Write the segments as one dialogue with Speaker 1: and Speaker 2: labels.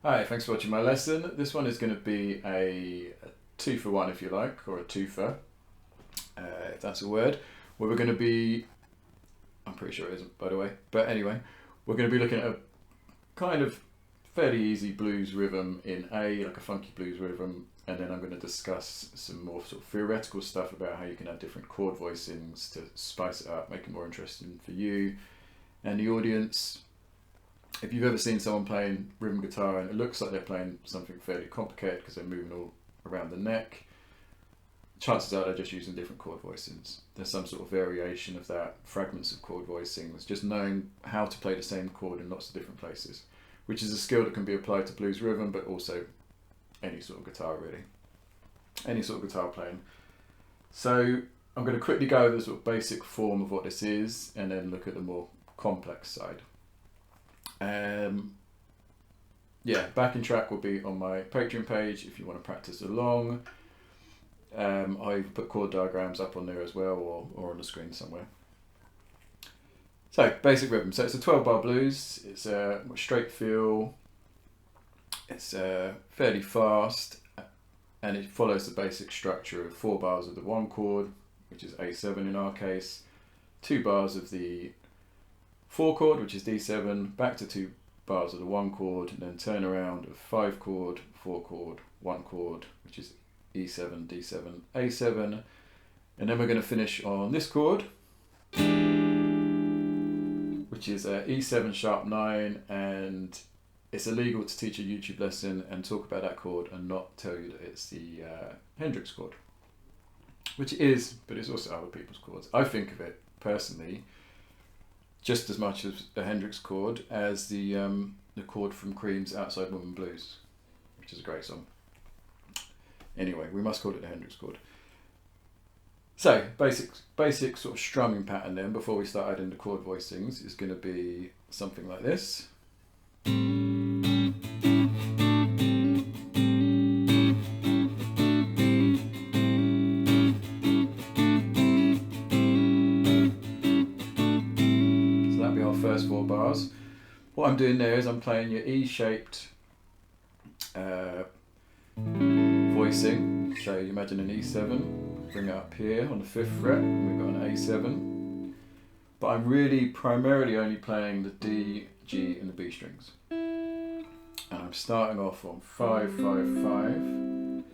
Speaker 1: Hi, thanks for watching my lesson. This one is going to be a 2-for-1 if you like, or a twofer, if that's a word, where we're going to be, I'm pretty sure it isn't by the way, but anyway, we're going to be looking at a kind of fairly easy blues rhythm in A, like a funky blues rhythm, and then I'm going to discuss some more sort of theoretical stuff about how you can add different chord voicings to spice it up, make it more interesting for you and the audience. If you've ever seen someone playing rhythm guitar and it looks like they're playing something fairly complicated because they're moving all around the neck, chances are they're just using different chord voicings. There's some sort of variation of that, fragments of chord voicings, just knowing how to play the same chord in lots of different places, which is a skill that can be applied to blues rhythm, but also any sort of guitar really, any sort of guitar playing. So I'm going to quickly go over the sort of basic form of what this is and then look at the more complex side. Backing track will be on my Patreon page if you want to practice along. I've put chord diagrams up on there as well, or on the screen somewhere. So, basic rhythm. So it's a 12-bar blues. It's a straight feel. It's fairly fast, and it follows the basic structure of 4 bars of the 1 chord, which is A7 in our case, 2 bars of the 4 chord, which is D7, back to 2 bars of the 1 chord, and then turn around of 5 chord, 4 chord, 1 chord, which is E7, D7, A7, and then we're going to finish on this chord, which is E7 sharp 9, and it's illegal to teach a YouTube lesson and talk about that chord and not tell you that it's the Hendrix chord, which it is, but it's also other people's chords. I think of it personally just as much as a Hendrix chord as the chord from Cream's Outside Woman Blues, which is a great song. Anyway, we must call it the Hendrix chord. So, basic sort of strumming pattern then, before we start adding the chord voicings, is going to be something like this. First 4 bars. What I'm doing there is I'm playing your E-shaped voicing. So you imagine an E7, bring it up here on the 5th fret, we've got an A7. But I'm really primarily only playing the D, G and the B strings. And I'm starting off on 5, 5, 5. And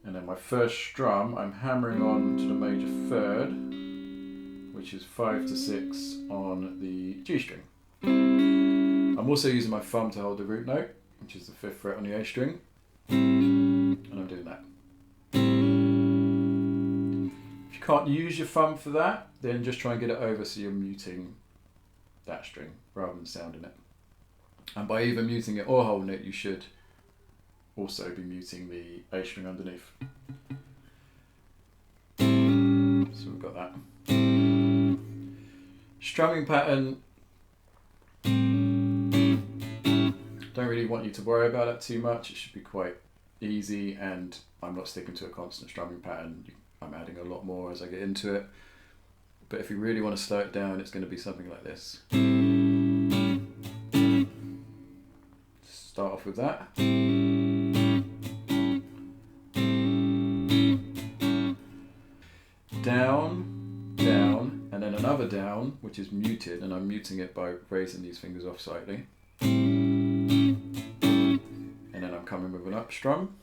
Speaker 1: then my first strum, I'm hammering on to the major 3rd, which is 5 to 6 on the G string. I'm also using my thumb to hold the root note, which is the 5th fret on the A string, and I'm doing that. If you can't use your thumb for that, then just try and get it over so you're muting that string rather than sounding it. And by either muting it or holding it, you should also be muting the A string underneath. So we've got that. Strumming pattern, don't really want you to worry about it too much. It should be quite easy, and I'm not sticking to a constant strumming pattern. I'm adding a lot more as I get into it. But if you really want to slow it down, it's going to be something like this. Start off with that. Down, down, and then another down, which is muted, and I'm muting it by raising these fingers off slightly. And then I'm coming with an up strum.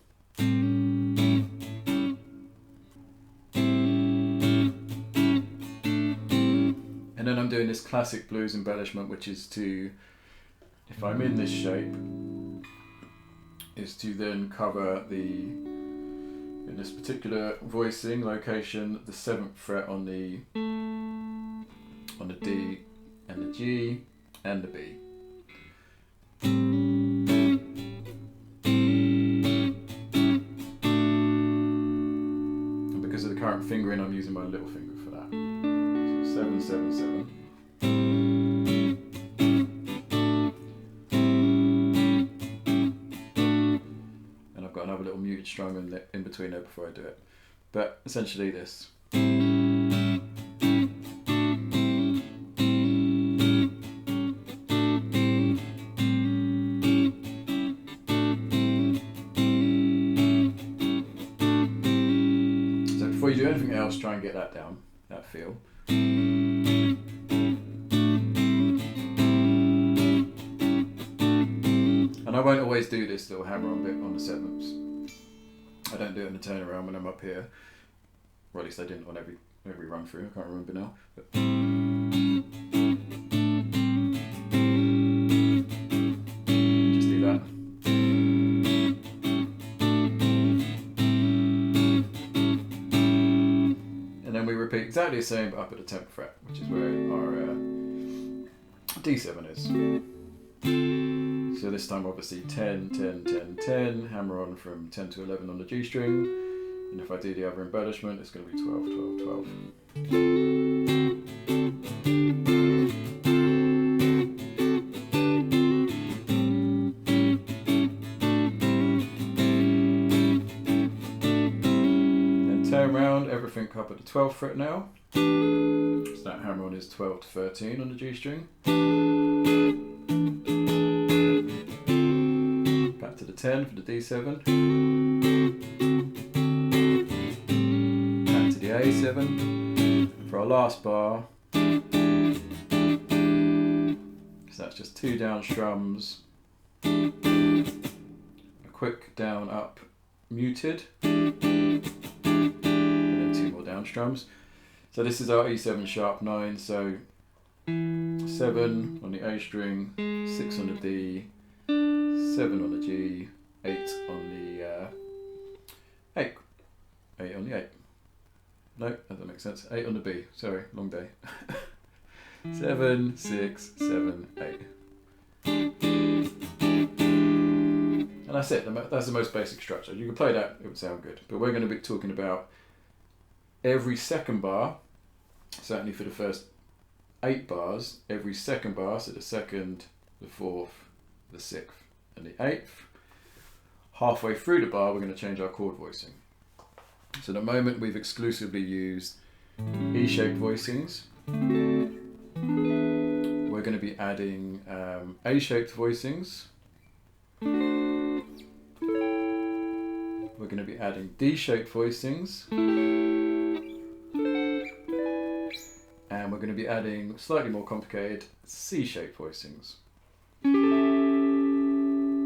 Speaker 1: And then I'm doing this classic blues embellishment, which is to, if I'm in this shape, is to then cover in this particular voicing location, the 7th fret on the D and the G and the B. And because of the current fingering, I'm using my little finger for that. So 7, 7, 7. And I've got another little muted strum in between there before I do it. But essentially this. anything else, try and get that down, that feel. And I won't always do this little hammer-on bit on the sevenths. I don't do it in the turnaround when I'm up here. Or at least I didn't on every run through, I can't remember now. But just do that. And then we repeat exactly the same but up at the 10th fret, which is where our D7 is. So this time obviously 10, 10, 10, 10, hammer on from 10 to 11 on the G string. And if I do the other embellishment, it's going to be 12, 12, 12. Then turn around, everything up at the 12th fret now. So that hammer on is 12 to 13 on the G string. Back to the 10 for the D7. Back to the A7 for our last bar. So that's just 2 down strums, a quick down up muted, and then 2 more down strums. So this is our E7 sharp 9, so 7 on the A string, 6 on the D, 7 on the G, 8 on the 8 on the 8. No, that doesn't make sense. 8 on the B. Sorry, long day. 7, 6, 7, 8. And that's it. That's the most basic structure. You can play that, it would sound good. But we're going to be talking about every second bar, certainly for the first 8 bars, every second bar, so the second, the fourth, the 6th, and the 8th. Halfway through the bar, we're going to change our chord voicing. So at the moment, we've exclusively used E-shaped voicings. We're going to be adding A-shaped voicings. We're going to be adding D-shaped voicings. And we're going to be adding slightly more complicated C-shaped voicings.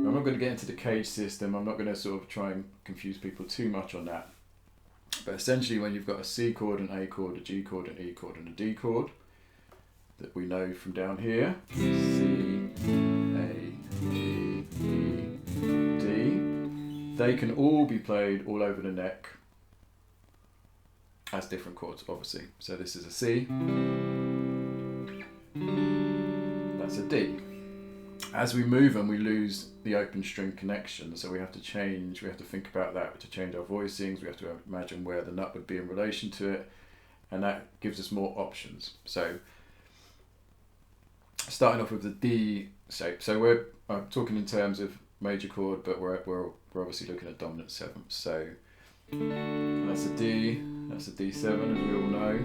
Speaker 1: I'm not going to get into the cage system. I'm not going to sort of try and confuse people too much on that. But essentially when you've got a C chord, an A chord, a G chord, an E chord and a D chord that we know from down here, C, A, E, E, D, they can all be played all over the neck as different chords, obviously. So this is a C, that's a D. As we move them, we lose the open string connection, so we have to change, we have to think about that, to change our voicings, we have to imagine where the nut would be in relation to it, and that gives us more options. So, starting off with the D shape, so I'm talking in terms of major chord, but we're obviously looking at dominant sevenths. So, that's a D, that's a D7, as we all know.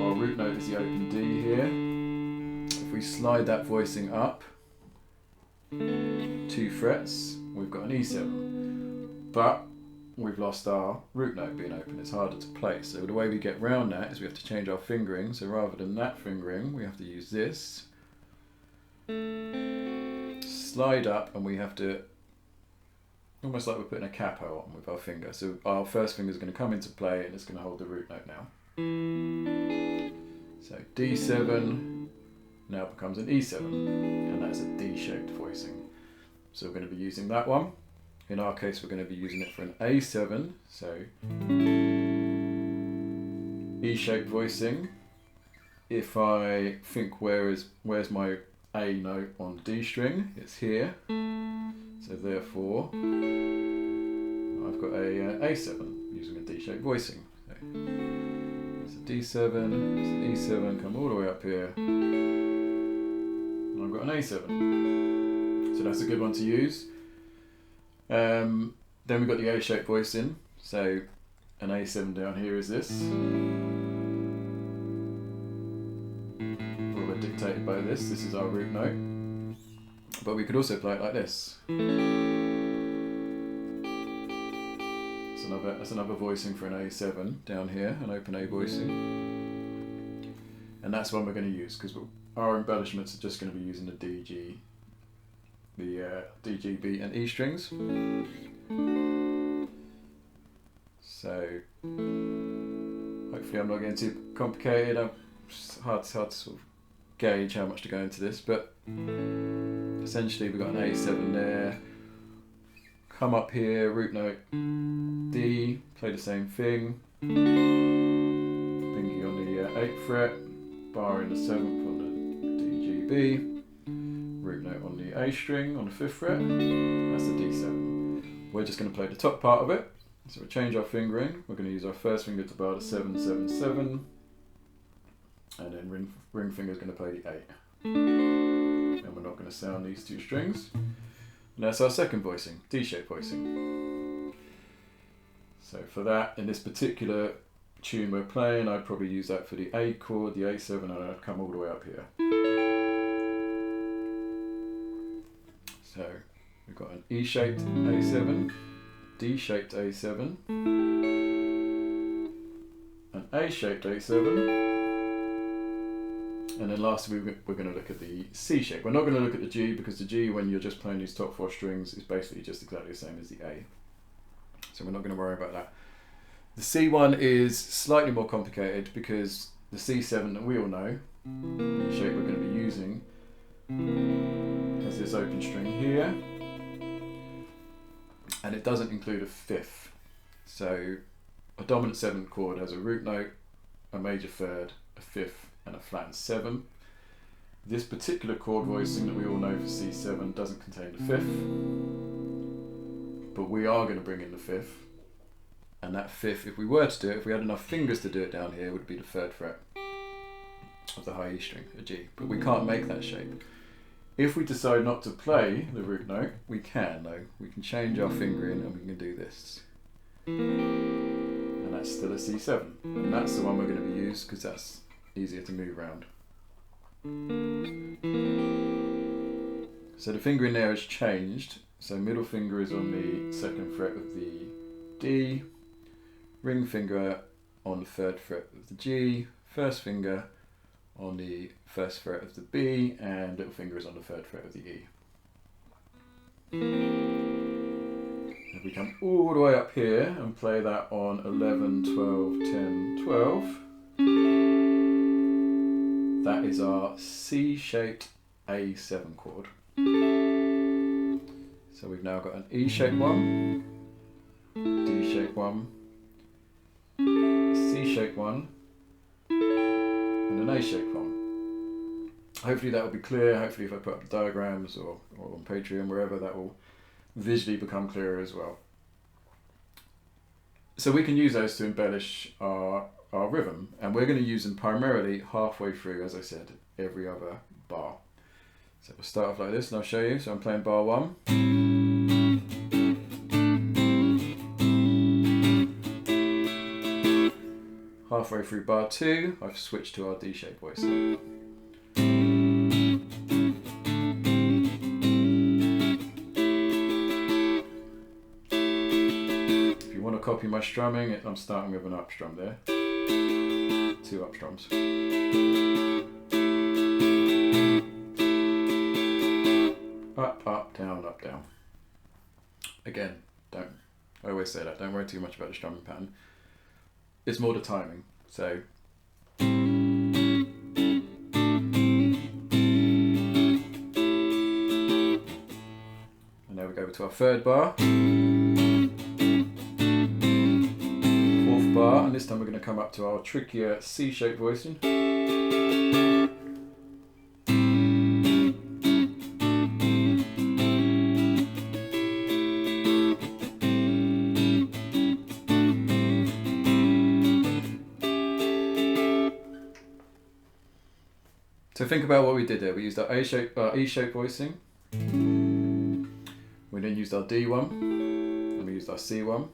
Speaker 1: Our root note is the open D here. If we slide that voicing up 2 frets, we've got an E7, but we've lost our root note being open. It's harder to play. So the way we get around that is we have to change our fingering. So rather than that fingering, we have to use this. Slide up, and we have to, almost like we're putting a capo on with our finger. So our first finger is going to come into play, and it's going to hold the root note now. So D7 now becomes an E7, and that's a D-shaped voicing. So we're going to be using that one. In our case, we're going to be using it for an A7, so E-shaped voicing. If I think where's my A note on the D string, it's here. So therefore, I've got a A7 using a D-shaped voicing. So it's a D7, it's an E7, come all the way up here. I've got an A7, so that's a good one to use. Then we've got the A-shaped voicing, so an A7 down here is this. Well, we're dictated by this is our root note. But we could also play it like this. So that's another voicing for an A7 down here, an open A voicing. And that's one we're going to use because our embellishments are just going to be using the D, G, B and E strings. So hopefully I'm not getting too complicated. It's hard to sort of gauge how much to go into this, but essentially we've got an A7 there. Come up here, root note D, play the same thing. Pinky on the 8th fret, bar in the 7th on the D, G, B, root note on the A string on the 5th fret, that's the D7. We're just going to play the top part of it, so we'll change our fingering. We're going to use our first finger to bar the 7, 7, 7, and then ring finger is going to play the 8. And we're not going to sound these two strings. And that's our second voicing, D-shaped voicing. So for that, in this particular tune we're playing, I'd probably use that for the A chord, the A7, and I'd come all the way up here. So we've got an E-shaped A7, D-shaped A7, an A-shaped A7, and then lastly we're going to look at the C shape. We're not going to look at the G because the G, when you're just playing these top 4 strings, is basically just exactly the same as the A. So we're not going to worry about that. The C one is slightly more complicated because the C7 that we all know, the shape we're going to be using, has this open string here, and it doesn't include a 5th. So a dominant 7th chord has a root note, a major 3rd, a 5th, and a flattened 7. This particular chord voicing that we all know for C7 doesn't contain the 5th, but we are going to bring in the 5th, and that 5th, if we were to do it, if we had enough fingers to do it down here, would be the 3rd fret of the high E string, a G, but we can't make that shape. If we decide not to play the root note, we can though. We can change our fingering and we can do this. And that's still a C7, and that's the one we're going to be used because that's easier to move around. So the fingering there has changed. So middle finger is on the 2nd fret of the D, ring finger on the 3rd fret of the G, first finger on the 1st fret of the B, and little finger is on the 3rd fret of the E. If we come all the way up here and play that on 11, 12, 10, 12, that is our C-shaped A7 chord. So we've now got an E-shaped one, D-shaped one, C-shaped one, and an A-shaped one. Hopefully that will be clear. Hopefully if I put up the diagrams or on Patreon, wherever, that will visually become clearer as well. So we can use those to embellish our rhythm, and we're going to use them primarily halfway through, as I said, every other bar. So we'll start off like this and I'll show you. So I'm playing bar 1. Halfway through bar 2, I've switched to our D-shaped voice. If you want to copy my strumming, I'm starting with an up strum there. 2 up strums. Up, up, down, up, down. Again, I always say that, don't worry too much about the strumming pattern. It's more the timing, so. And now we go to our 3rd bar. 4th bar, and this time we're going to come up to our trickier C-shaped voicing. So think about what we did there. We used our E-shaped voicing. We then used our D1, and we used our C1.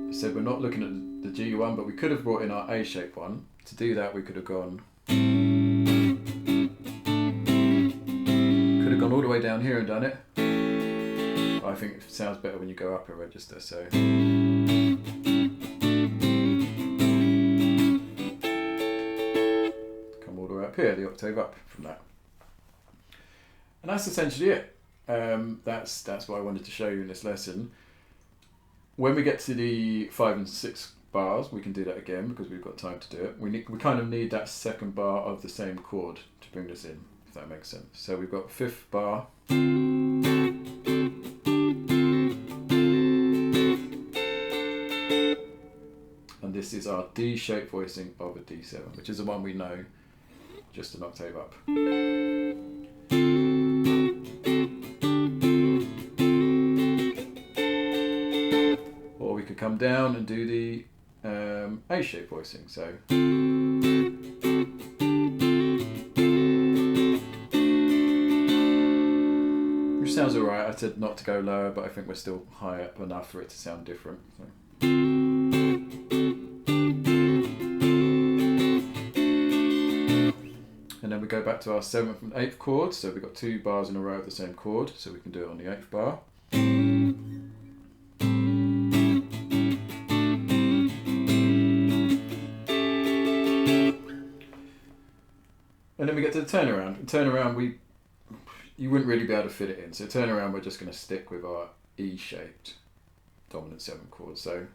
Speaker 1: I said we're not looking at the G1, but we could have brought in our A-shaped one. To do that, we could have gone all the way down here and done it. I think it sounds better when you go up a register, so. Come all the way up here, the octave up from that. And that's essentially it. That's what I wanted to show you in this lesson. When we get to the 5 and 6 bars, we can do that again because we've got time to do it. We kind of need that second bar of the same chord to bring this in, if that makes sense. So we've got 5th bar. And this is our D-shaped voicing of a D7, which is the one we know, just an octave up. Or we could come down and do the A-shaped voicing, so. Which sounds alright. I said not to go lower, but I think we're still high up enough for it to sound different. So. And then we go back to our 7th and 8th chords, so we've got 2 bars in a row of the same chord, so we can do it on the 8th bar. And then we get to the turnaround. And turnaround, you wouldn't really be able to fit it in. So turnaround, we're just going to stick with our E-shaped dominant 7 chord. So,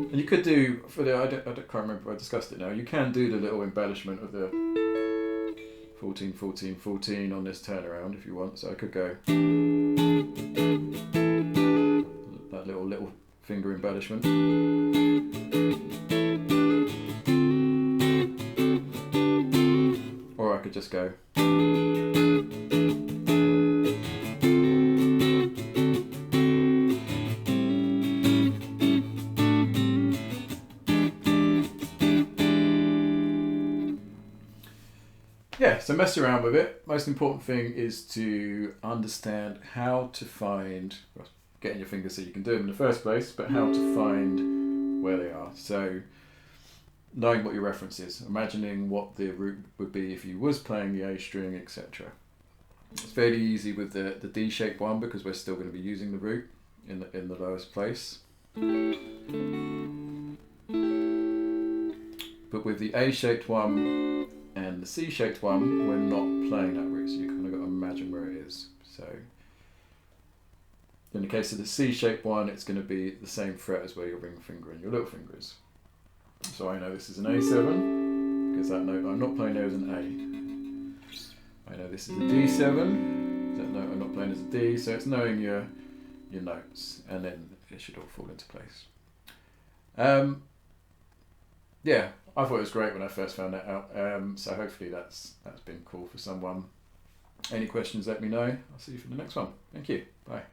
Speaker 1: and you could do for the I can't remember if I discussed it now. You can do the little embellishment of the 14, 14, 14 on this turnaround if you want. So I could go that little finger embellishment. Or I could just go. Yeah, so mess around with it. Most important thing is to understand how to find, well, getting your fingers so you can do them in the first place, but how to find where they are. So knowing what your reference is, imagining what the root would be if you was playing the A string, etc. It's fairly easy with the D-shaped one because we're still going to be using the root in the lowest place. But with the A-shaped one and the C-shaped one, we're not playing that root, so you kind of got to imagine where it is. So in the case of the C-shaped one, it's going to be the same fret as where your ring finger and your little finger is. So I know this is an A7, because that note I'm not playing there is an A. I know this is a D7, that note I'm not playing as a D, so it's knowing your notes, and then it should all fall into place. Yeah, I thought it was great when I first found that out, so hopefully that's been cool for someone. Any questions, let me know. I'll see you for the next one. Thank you. Bye.